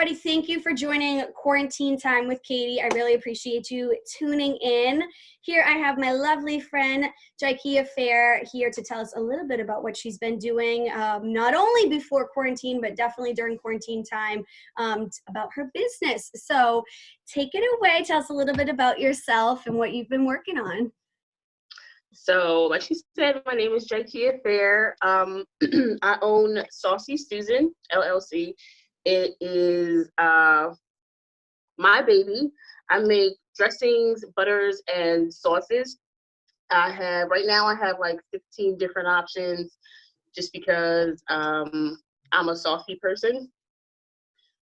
everybody. Thank you for joining Quarantine Time with Katie. I really appreciate you tuning in. Here I have my lovely friend, Jaikia here to tell us a little bit about what she's been doing, not only before quarantine, but definitely during quarantine time, about her business. So take it away. Tell us a little bit about yourself and what you've been working on. So, like she said, my name is Jaikia. I own Sauzy Suzan, LLC. It is my baby. I make dressings, butters, and sauces. Right now I have like 15 different options just because I'm a saucy person.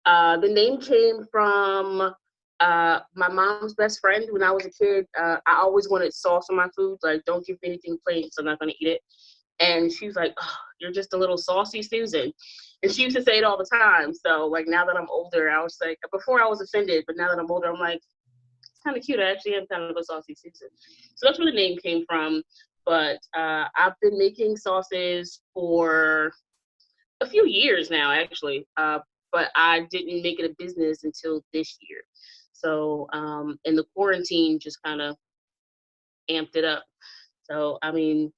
The name came from my mom's best friend. When I was a kid, I always wanted sauce on my food. Like, don't give me anything plain, so I'm not going to eat it. And she was like, oh, you're just a little saucy Susan. And she used to say it all the time. So, like, now that I'm older, I was like, before I was offended, but now that I'm older, I'm like, it's kind of cute. I actually am kind of a saucy Susan. So that's where the name came from. But I've been making sauces for a few years now, actually. But I didn't make it a business until this year. So, and the quarantine just kind of amped it up. So, I mean,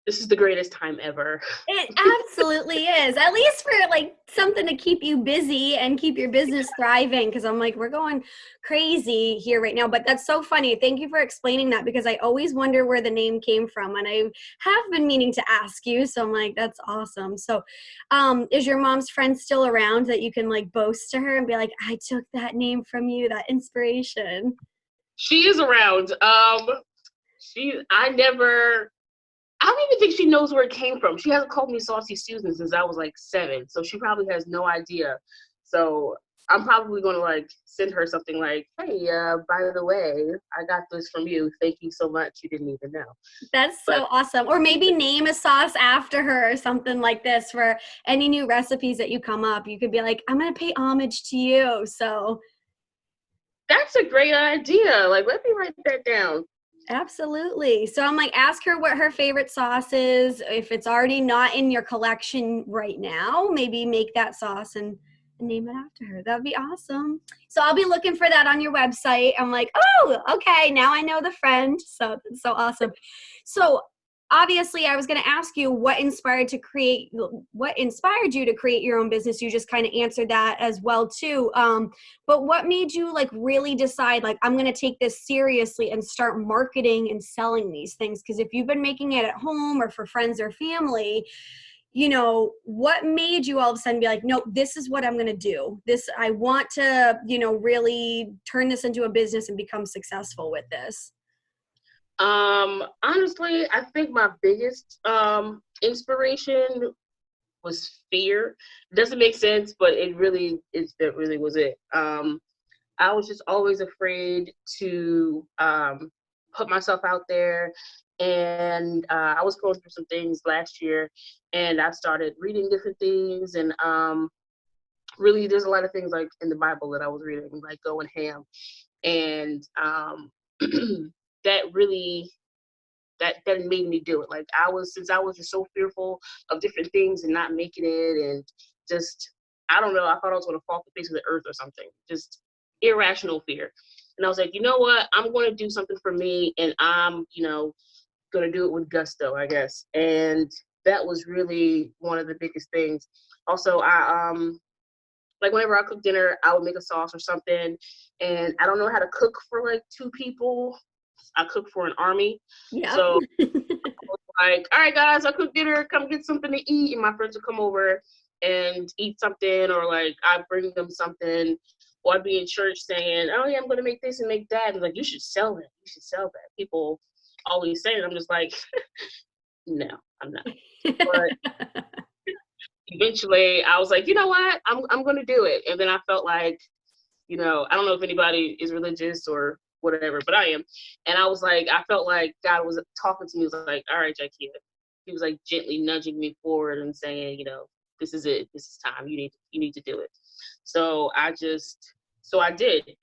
this is the greatest time ever. It absolutely is. At least for like something to keep you busy and keep your business thriving. Because I'm like, we're going crazy here right now. But that's so funny. Thank you for explaining that, because I always wonder where the name came from, and I have been meaning to ask you. So I'm like, that's awesome. So, is your mom's friend still around that you can like boast to her and be like, I took that name from you, that inspiration? She is around. I don't even think she knows where it came from. She hasn't called me Saucy Susan since I was like 7, so she probably has no idea. So I'm probably going to like send her something like, hey, by the way, I got this from you. Thank you so much. You didn't even know. That's so awesome. Or maybe name a sauce after her or something like this for any new recipes that you come up. You could be like, I'm going to pay homage to you. So that's a great idea. Like, let me write that down. Absolutely. So I'm like, ask her what her favorite sauce is. If it's already not in your collection right now, maybe make that sauce and name it after her. That'd be awesome. So I'll be looking for that on your website. I'm like, oh, okay, now I know the friend. So that's so awesome. So obviously I was going to ask you what inspired you to create your own business. You just kind of answered that as well too. But what made you like really decide like, I'm going to take this seriously and start marketing and selling these things? Because if you've been making it at home or for friends or family, you know, what made you all of a sudden be like, no, this is what I'm going to do. I want to, really turn this into a business and become successful with this. Honestly, I think my biggest inspiration was fear. It doesn't make sense, but that really was it. I was just always afraid to put myself out there, and I was going through some things last year, and I started reading different things, and really there's a lot of things like in the Bible that I was reading, like going ham, and that really that made me do it. Like since I was just so fearful of different things and not making it, and just, I don't know, I thought I was going to fall off the face of the earth or something, just irrational fear. And I was like, you know what, I'm going to do something for me, and I'm, going to do it with gusto, I guess. And that was really one of the biggest things. Also, I like whenever I cook dinner, I would make a sauce or something, and I don't know how to cook for like 2 people. I cook for an army. Yeah. So I was like, all right, guys, I cook dinner. Come get something to eat. And my friends would come over and eat something, or like I bring them something, or I'd be in church saying, oh yeah, I'm going to make this and make that. And like, you should sell that. You should sell that. People always say it. I'm just like, no, I'm not. But eventually I was like, you know what? I'm going to do it. And then I felt like, I don't know if anybody is religious or whatever, but I am. And I was like, I felt like God was talking to me. He was like, all right, Jaikia. He was like gently nudging me forward and saying, this is it. This is time. You need to do it. So I did.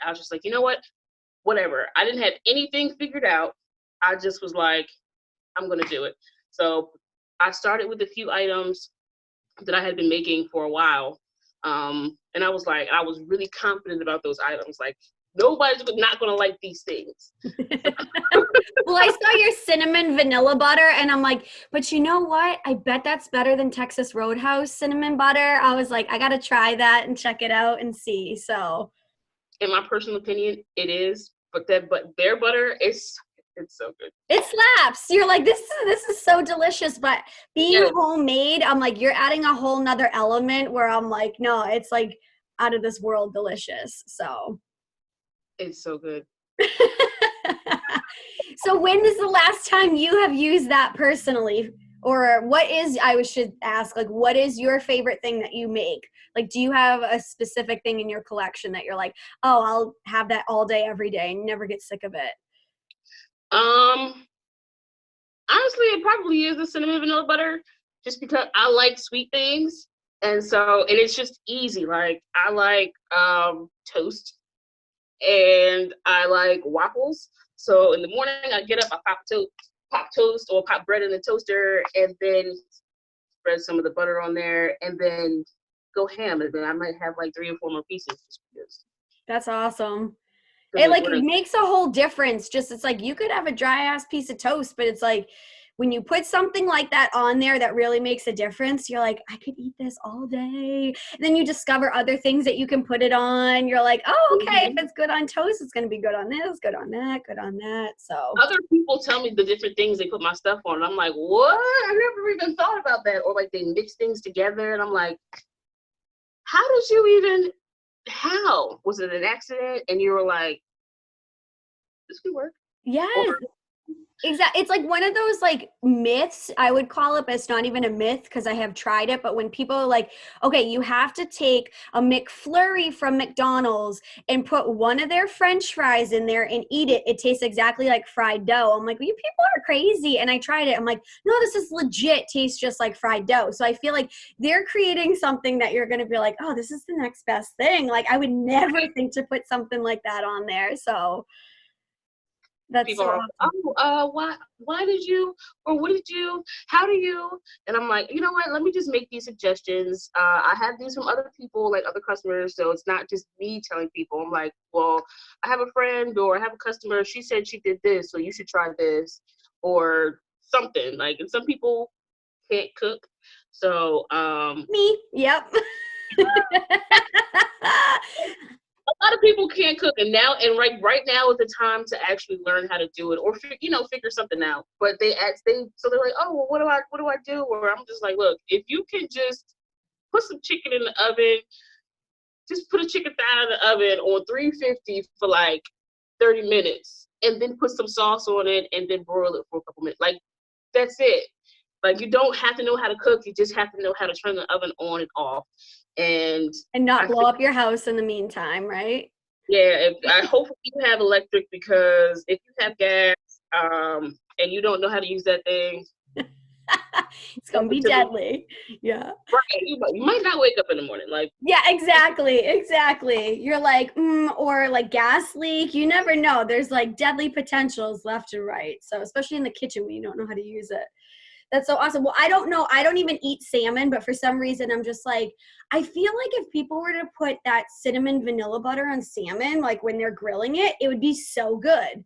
I was just like, you know what? Whatever. I didn't have anything figured out. I just was like, I'm going to do it. So I started with a few items that I had been making for a while. And I was really confident about those items. Like, nobody's not going to like these things. Well, I saw your cinnamon vanilla butter and I'm like, but you know what? I bet that's better than Texas Roadhouse cinnamon butter. I was like, I got to try that and check it out and see. So, in my personal opinion, it is, but their butter it's so good. It slaps. You're like, this is so delicious, but being homemade, I'm like, you're adding a whole nother element where I'm like, no, it's like out of this world delicious. So it's so good. So when is the last time you have used that personally? Or I should ask, like, what is your favorite thing that you make? Like, do you have a specific thing in your collection that you're like, oh, I'll have that all day, every day and never get sick of it? Honestly, it probably is the cinnamon vanilla butter, just because I like sweet things. And it's just easy. Like, I like toast and I like waffles. So in the morning I get up, I pop toast or pop bread in the toaster and then spread some of the butter on there and then go ham. And then I might have like 3 or 4 more pieces just because. That's awesome. It makes a whole difference. Just, it's like, you could have a dry ass piece of toast, but it's like, when you put something like that on there that really makes a difference, you're like, I could eat this all day. And then you discover other things that you can put it on. You're like, oh, okay, if it's good on toast, it's going to be good on this, good on that, good on that. So other people tell me the different things they put my stuff on. And I'm like, what? I never even thought about that. Or like they mix things together. And I'm like, how was it an accident? And you were like, this could work. Yes. Exactly. It's like one of those like myths, I would call it, but it's not even a myth because I have tried it. But when people are like, okay, you have to take a McFlurry from McDonald's and put one of their French fries in there and eat it, it tastes exactly like fried dough. I'm like, well, you people are crazy. And I tried it. I'm like, no, this is legit, tastes just like fried dough. So I feel like they're creating something that you're going to be like, oh, this is the next best thing. Like, I would never think to put something like that on there. So that's people so are, awesome. why did you, or what did you, how do you? And I'm like, you know what, let me just make these suggestions. I have these from other people, like other customers, so it's not just me telling people. I'm like, well, I have a friend or I have a customer, she said she did this, so you should try this or something. Like, and some people can't cook, so me, yep. a lot of people can't cook, and right now is the time to actually learn how to do it, or figure something out. But they're like, oh, well, what do I do? Or I'm just like, look, if you can just put some chicken in the oven, just put a chicken thigh in the oven on 350 for like 30 minutes, and then put some sauce on it, and then broil it for a couple minutes. Like, that's it. Like, you don't have to know how to cook. You just have to know how to turn the oven on and off. And not blow up your house in the meantime, right? Yeah, I hope you have electric, because if you have gas and you don't know how to use that thing, it's gonna be deadly. Yeah. Right. You might not wake up in the morning. Like, yeah, exactly. You're like, or like gas leak. You never know. There's like deadly potentials left and right. So especially in the kitchen when you don't know how to use it. That's so awesome. Well, I don't know. I don't even eat salmon, but for some reason, I'm just like, I feel like if people were to put that cinnamon vanilla butter on salmon, like when they're grilling it, it would be so good.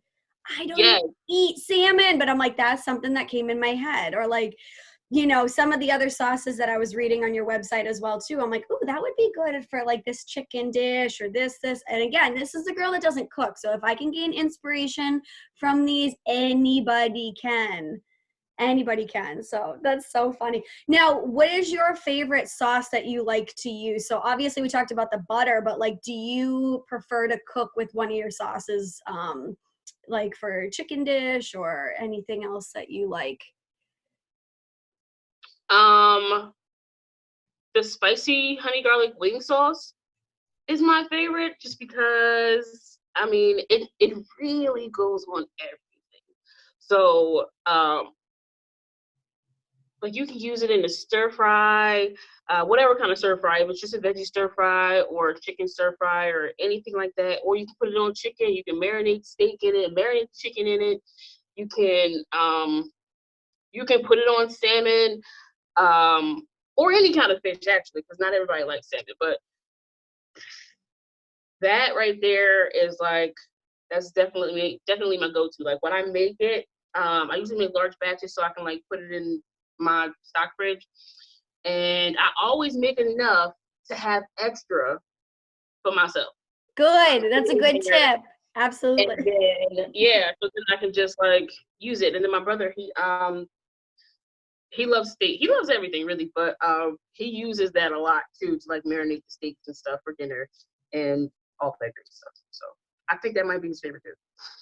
I don't even eat salmon, but I'm like, that's something that came in my head. Or like, some of the other sauces that I was reading on your website as well, too. I'm like, ooh, that would be good for like this chicken dish or this. And again, this is the girl that doesn't cook. So if I can gain inspiration from these, anybody can. Anybody can. So that's so funny. Now, what is your favorite sauce that you like to use? So obviously we talked about the butter, but like, do you prefer to cook with one of your sauces, like for chicken dish or anything else that you like? The spicy honey garlic wing sauce is my favorite, just because, I mean, it really goes on everything. So, like, you can use it in a stir fry, whatever kind of stir fry. If it's just a veggie stir fry or a chicken stir fry or anything like that, or you can put it on chicken. You can marinate steak in it, marinate chicken in it. You can put it on salmon. or any kind of fish actually, because not everybody likes salmon. But that right there is like, that's definitely my go-to. Like when I make it, I usually make large batches so I can like put it in my stock fridge, and I always make enough to have extra for myself. Good. That's a good tip. Absolutely. And then yeah, so then I can just like use it. And then my brother, he loves steak. He loves everything really, but he uses that a lot too to like marinate the steaks and stuff for dinner and all that good stuff. So I think that might be his favorite too.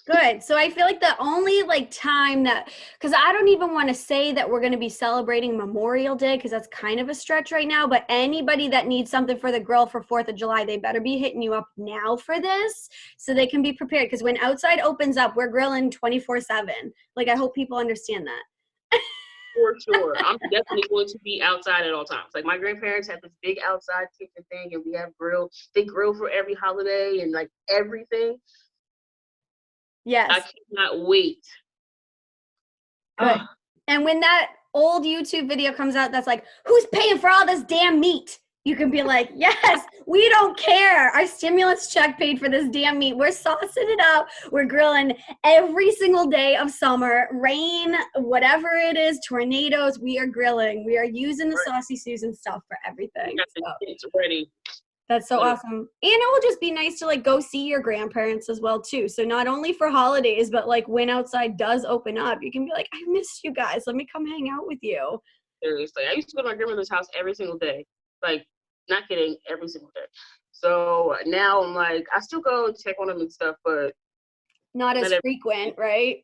Good. So I feel like the only like time that, because I don't even want to say that we're going to be celebrating Memorial Day because that's kind of a stretch right now, but anybody that needs something for the grill for 4th of July, they better be hitting you up now for this so they can be prepared, because when outside opens up, we're grilling 24/7. Like, I hope people understand that. For sure. I'm definitely going to be outside at all times. Like my grandparents have this big outside kitchen thing, and we have grill. They grill for every holiday and like everything. Yes. I cannot wait. Good. And when that old YouTube video comes out that's like, who's paying for all this damn meat? You can be like, yes, we don't care. Our stimulus check paid for this damn meat. We're saucing it up. We're grilling every single day of summer, rain, whatever it is, tornadoes. We are grilling. We are using the Sauzy Suzan stuff for everything. It's ready. That's so awesome. And it will just be nice to like go see your grandparents as well too. So not only for holidays, but like when outside does open up, you can be like, I missed you guys. Let me come hang out with you. Seriously. I used to go to my grandmother's house every single day. Like, not kidding, every single day. So now I'm like, I still go and check on them and stuff, but not as frequent, right?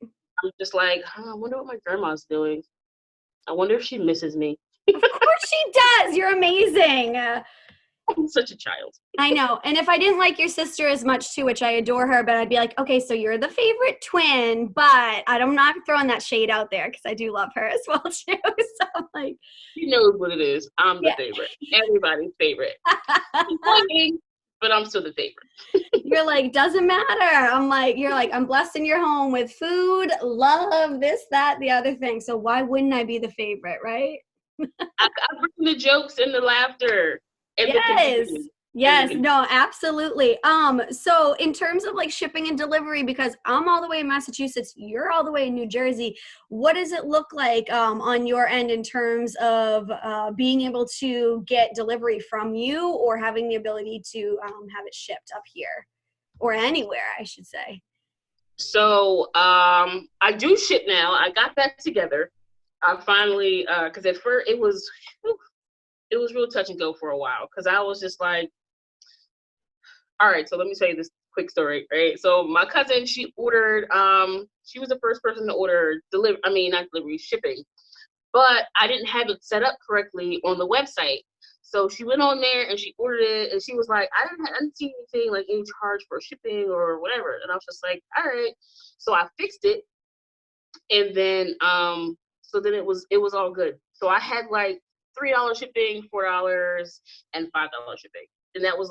I'm just like, I wonder what my grandma's doing. I wonder if she misses me. Of course she does. You're amazing. I'm such a child. I know. And if I didn't like your sister as much too, which I adore her, but I'd be like, okay, so you're the favorite twin, but I'm not throwing that shade out there because I do love her as well too. So I'm like, she knows what it is. I'm the favorite. Everybody's favorite. But I'm still the favorite. You're like, doesn't matter. I'm like, you're like, I'm blessing your home with food, love, this, that, the other thing. So why wouldn't I be the favorite, right? I bring the jokes and the laughter. Yes, no, absolutely. So in terms of like shipping and delivery, because I'm all the way in Massachusetts, you're all the way in New Jersey, what does it look like on your end in terms of being able to get delivery from you or having the ability to have it shipped up here or anywhere, I should say? So I do ship now. I got that together. I finally, because at first it was real touch and go for a while because I was just like, all right, so let me tell you this quick story, right? So my cousin, she ordered, she was the first person to order shipping, but I didn't have it set up correctly on the website. So she went on there and she ordered it and she was like, I didn't see anything like any charge for shipping or whatever. And I was just like, all right. So I fixed it. And then, so then it was all good. So I had like $3 shipping, $4 and $5 shipping. And that was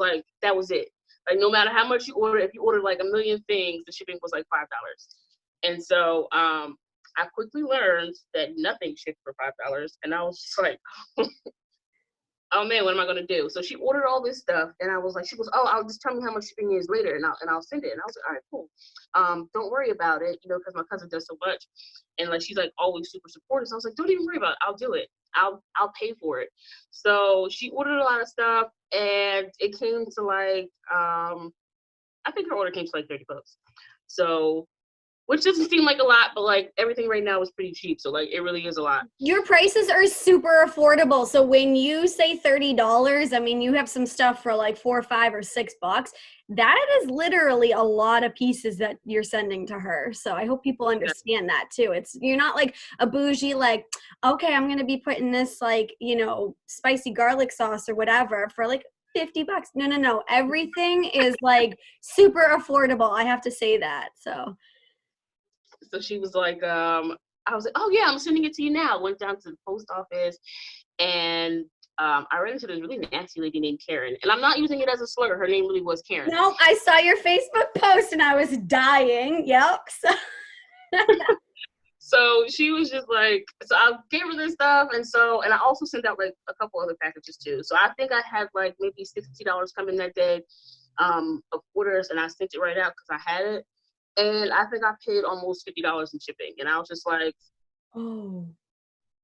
it. Like no matter how much you order, if you ordered like 1 million things, the shipping was like $5. And so I quickly learned that nothing shipped for $5. And I was just like, oh man, what am I gonna do? So she ordered all this stuff and I was like, she goes, oh, I'll just tell me how much shipping is later and I'll send it. And I was like, all right, cool. Don't worry about it, because my cousin does so much. And like she's like always super supportive. So I was like, don't even worry about it. I'll do it. I'll pay for it. So she ordered a lot of stuff and it came to like I think her order came to like $30. So which doesn't seem like a lot, but like everything right now is pretty cheap. So like it really is a lot. Your prices are super affordable. So when you say $30, I mean, you have some stuff for like $4 or $5 or $6. That is literally a lot of pieces that you're sending to her. So I hope people understand that too. You're not like a bougie, like, okay, I'm going to be putting this like, spicy garlic sauce or whatever for like $50. No. Everything is like super affordable. I have to say that. So she was like, I was like, oh yeah, I'm sending it to you now. Went down to the post office and I ran into this really nasty lady named Karen. And I'm not using it as a slur. Her name really was Karen. No, I saw your Facebook post and I was dying. Yep. So she was just like, so I gave her this stuff, and I also sent out like a couple other packages too. So I think I had like maybe $60 coming that day, of orders, and I sent it right out because I had it, and I think I paid almost $50 in shipping, and I was just like, Oh.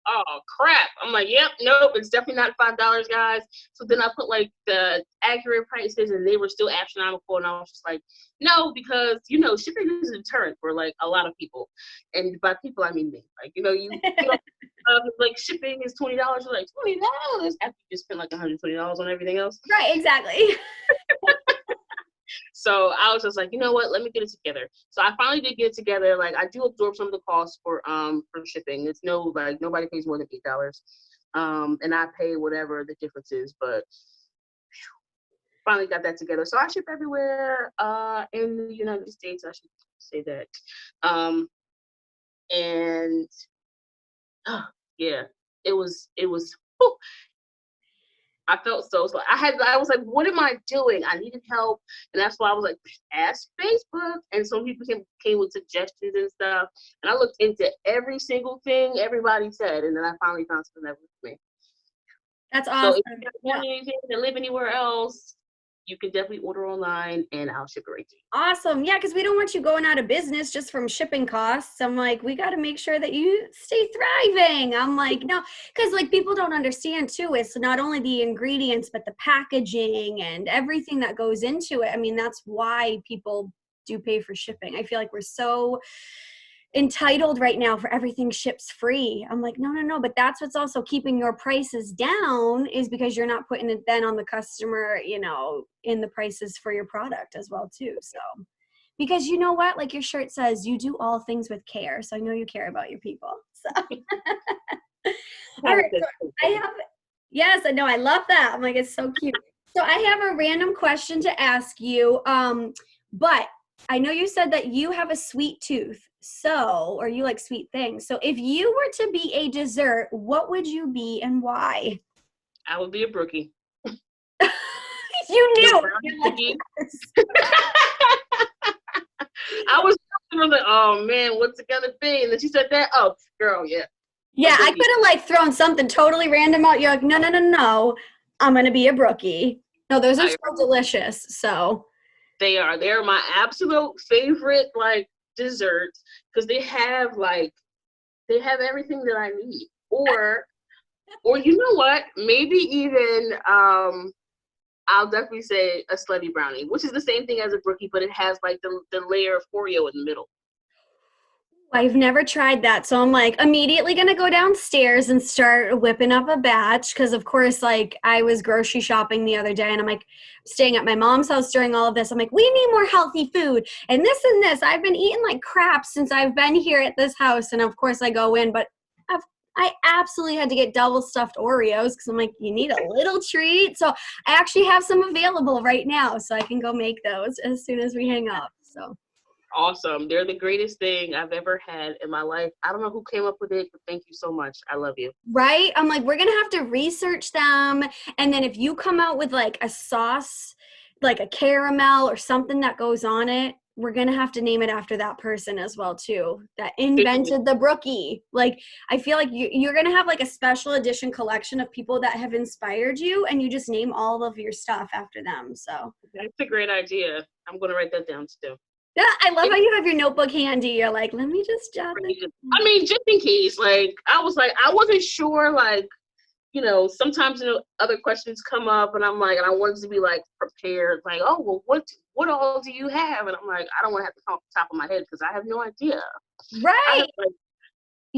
oh crap. I'm like, yep, nope, it's definitely not $5, guys. So then I put like the accurate prices, and they were still astronomical, and I was just like, no, because shipping is a deterrent for like a lot of people, and by people I mean me. Like, you get off, like shipping is $20. You're like, $20 after you just spent like $120 on everything else. Right, exactly. So I was just like, you know what? Let me get it together. So I finally did get it together. Like, I do absorb some of the costs for shipping. It's nobody pays more than $8. And I pay whatever the difference is. But finally got that together. So I ship everywhere in the United States. I should say that. And yeah, it was. Whew, I felt so I was like, what am I doing? I needed help. And that's why I was like, ask Facebook. And some people came with suggestions and stuff. And I looked into every single thing everybody said. And then I finally found something that was for me. That's So awesome. if you don't want anything to live anywhere else, you can definitely order online and I'll ship it right to you. Awesome. Yeah, because we don't want you going out of business just from shipping costs. I'm like, we got to make sure that you stay thriving. I'm like, no, because like people don't understand too. It's not only the ingredients, but the packaging and everything that goes into it. I mean, that's why people do pay for shipping. I feel like we're so entitled right now for everything ships free. I'm like, no, but that's what's also keeping your prices down is because you're not putting it then on the customer, in the prices for your product as well too. So, because you know what, like your shirt says, you do all things with care. So I know you care about your people. So, all right. So yes, I know. I love that. I'm like, it's so cute. So I have a random question to ask you. But I know you said that you have a sweet tooth. So, or you like sweet things. So if you were to be a dessert, what would you be and why? I would be a brookie. You knew. I was like, oh man, what's it gonna be? And then she said that. Oh, girl, yeah. Yeah, I could have like thrown something totally random out. You're like, no. I'm gonna be a brookie. No, those are so delicious. So they are. They're my absolute favorite like desserts because they have everything that I need. Or you know what? Maybe even I'll definitely say a slutty brownie, which is the same thing as a brookie, but it has like the layer of Oreo in the middle. I've never tried that. So I'm like immediately going to go downstairs and start whipping up a batch. Cause of course, like I was grocery shopping the other day and I'm like staying at my mom's house during all of this. I'm like, we need more healthy food and this and this. I've been eating like crap since I've been here at this house. And of course I go in, but I absolutely had to get double stuffed Oreos because I'm like, you need a little treat. So I actually have some available right now. So I can go make those as soon as we hang up. So. Awesome. They're the greatest thing I've ever had in my life. I don't know who came up with it, but thank you so much. I love you. Right? I'm like, we're going to have to research them. And then if you come out with like a sauce, like a caramel or something that goes on it, we're going to have to name it after that person as well too, that invented the brookie. Like, I feel like you're going to have like a special edition collection of people that have inspired you and you just name all of your stuff after them. So that's a great idea. I'm going to write that down too. Yeah, I love how you have your notebook handy. You're like, let me just jot this. I mean, just in case. Like, I wasn't sure, like, sometimes other questions come up and I'm like, and I wanted to be like prepared, like, oh, well, what all do you have? And I'm like, I don't want to have to come off the top of my head because I have no idea. Right.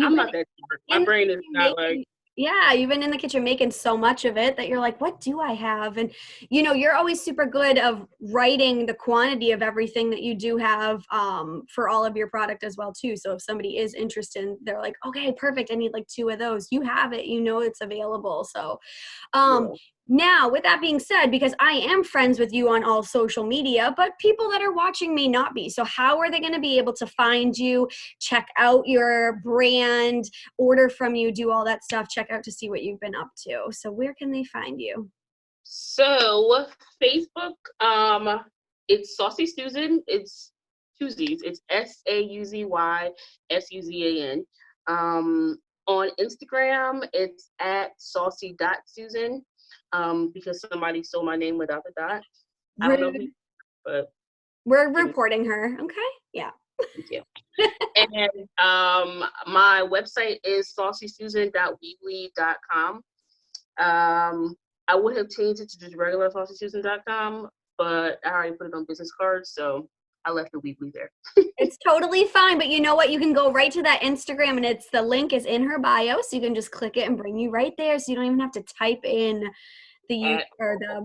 I'm not that smart. My brain is not like. Yeah, you've been in the kitchen making so much of it that you're like, what do I have? And, you're always super good of writing the quantity of everything that you do have for all of your product as well, too. So if somebody is interested, they're like, okay, perfect. I need like 2 of those. You have it. It's available. So Now, with that being said, because I am friends with you on all social media, but people that are watching may not be. So how are they going to be able to find you, check out your brand, order from you, do all that stuff, check out to see what you've been up to? So where can they find you? So Facebook, it's Sauzy Suzan. It's Suzys. It's SAUZY on Instagram, it's at saucy.suzan, because somebody stole my name without the dot. I don't know who, but We're reporting her. Okay. Yeah. thank you. And my website is sauzysuzan.weebly.com. I would have changed it to just regular sauzysuzan.com, but I already put it on business cards, so I left the Weebly there. It's totally fine, but you know what? You can go right to that Instagram, and the link is in her bio, so you can just click it and bring you right there, so you don't even have to type in the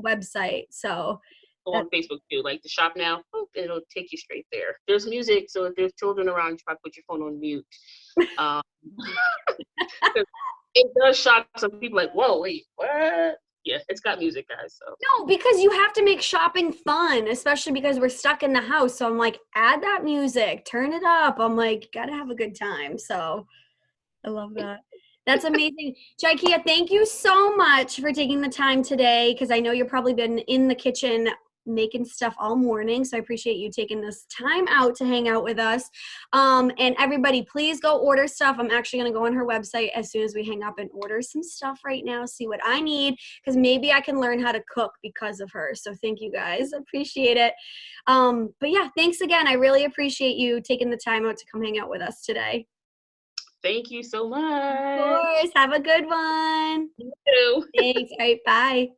website. So on Facebook too, like the shop now, it'll take you straight there. There's music, so if there's children around, you probably put your phone on mute. It does shock some people, like, whoa, wait, what? Yeah, it's got music, guys. So no, because you have to make shopping fun, especially because we're stuck in the house. So I'm like, add that music, turn it up. I'm like, gotta have a good time. So I love that. That's amazing. Jaikia, thank you so much for taking the time today, because I know you've probably been in the kitchen making stuff all morning. So I appreciate you taking this time out to hang out with us. And everybody, please go order stuff. I'm actually going to go on her website as soon as we hang up and order some stuff right now, see what I need, because maybe I can learn how to cook because of her. So thank you guys. Appreciate it. But yeah, thanks again. I really appreciate you taking the time out to come hang out with us today. Thank you so much. Of course. Have a good one. You too. Thanks. All right. Bye.